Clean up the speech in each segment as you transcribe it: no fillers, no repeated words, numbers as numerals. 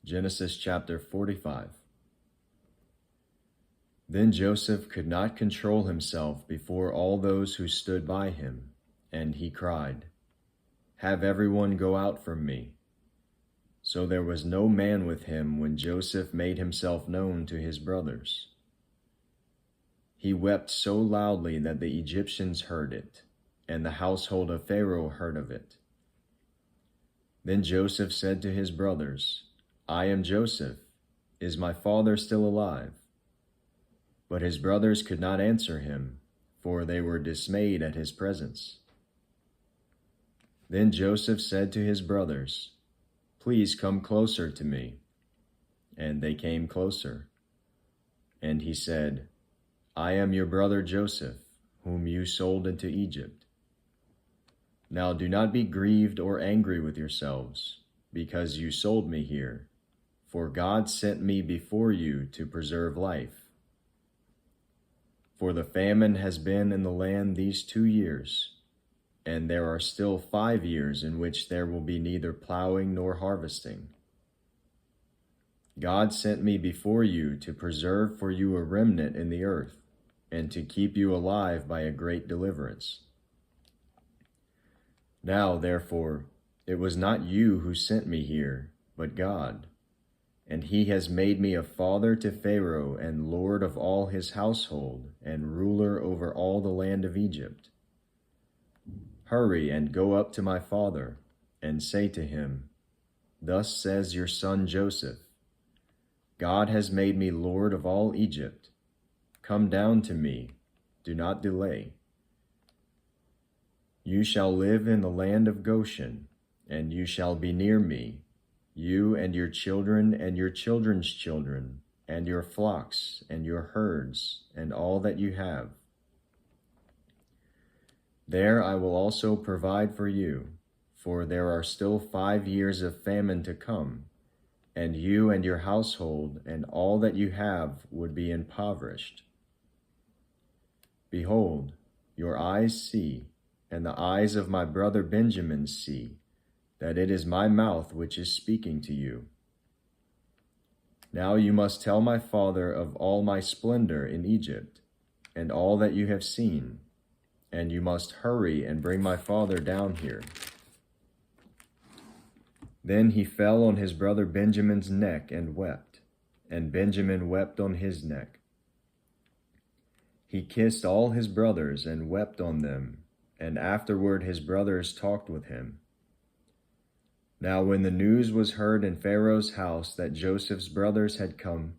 Genesis chapter 45. Then Joseph could not control himself before all those who stood by him, and he cried, "Have everyone go out from me." So there was no man with him when Joseph made himself known to his brothers. He wept so loudly that the Egyptians heard it, and the household of Pharaoh heard of it. Then Joseph said to his brothers, "I am Joseph. Is my father still alive?" But his brothers could not answer him, for they were dismayed at his presence. Then Joseph said to his brothers, "Please come closer to me." And they came closer. And he said, "I am your brother Joseph, whom you sold into Egypt. Now do not be grieved or angry with yourselves, because you sold me here, for God sent me before you to preserve life. For the famine has been in the land these 2 years, and there are still 5 years in which there will be neither plowing nor harvesting. God sent me before you to preserve for you a remnant in the earth, and to keep you alive by a great deliverance. Now, therefore, it was not you who sent me here, but God, and he has made me a father to Pharaoh and lord of all his household and ruler over all the land of Egypt. Hurry and go up to my father and say to him, 'Thus says your son Joseph, God has made me lord of all Egypt. Come down to me, do not delay. You shall live in the land of Goshen, and you shall be near me, you and your children and your children's children, and your flocks and your herds, and all that you have. There I will also provide for you, for there are still 5 years of famine to come, and you and your household and all that you have would be impoverished. Behold, your eyes see, and the eyes of my brother Benjamin see, that it is my mouth which is speaking to you. Now you must tell my father of all my splendor in Egypt, and all that you have seen, and you must hurry and bring my father down here." Then he fell on his brother Benjamin's neck and wept, and Benjamin wept on his neck. He kissed all his brothers and wept on them, and afterward his brothers talked with him. Now when the news was heard in Pharaoh's house that Joseph's brothers had come,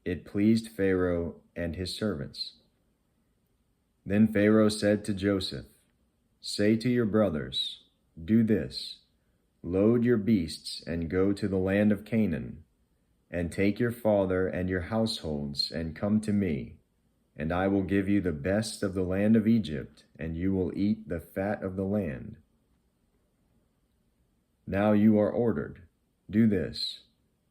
it pleased Pharaoh and his servants. Then Pharaoh said to Joseph, "Say to your brothers, 'Do this, load your beasts and go to the land of Canaan, and take your father and your households and come to me, and I will give you the best of the land of Egypt, and you will eat the fat of the land.' Now you are ordered, do this,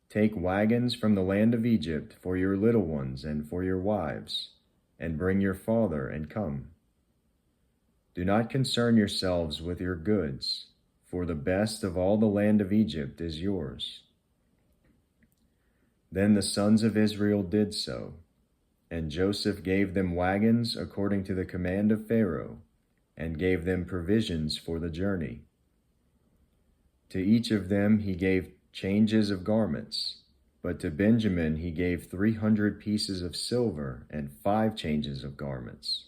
take wagons from the land of Egypt for your little ones and for your wives, and bring your father and come. Do not concern yourselves with your goods, for the best of all the land of Egypt is yours." Then the sons of Israel did so, and Joseph gave them wagons according to the command of Pharaoh, and gave them provisions for the journey. To each of them he gave changes of garments, but to Benjamin he gave 300 pieces of silver and 5 changes of garments.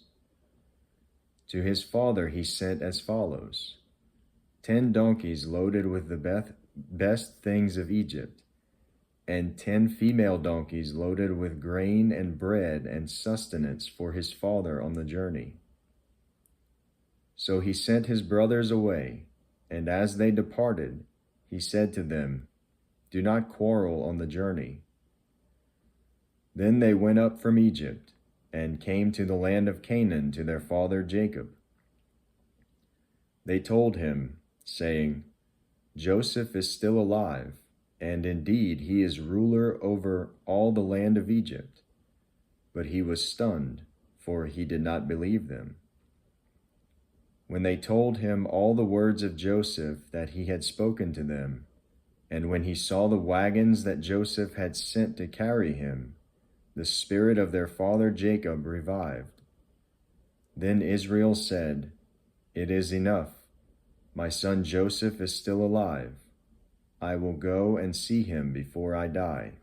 To his father he sent as follows: 10 donkeys loaded with the best things of Egypt, and 10 female donkeys loaded with grain and bread and sustenance for his father on the journey. So he sent his brothers away, and as they departed, he said to them, "Do not quarrel on the journey." Then they went up from Egypt, and came to the land of Canaan to their father Jacob. They told him, saying, "Joseph is still alive, and indeed he is ruler over all the land of Egypt." But he was stunned, for he did not believe them. When they told him all the words of Joseph that he had spoken to them, And when he saw the wagons that Joseph had sent to carry him, the spirit of their father Jacob revived. Then Israel said, "It is enough. My son Joseph is still alive. I will go and see him before I die."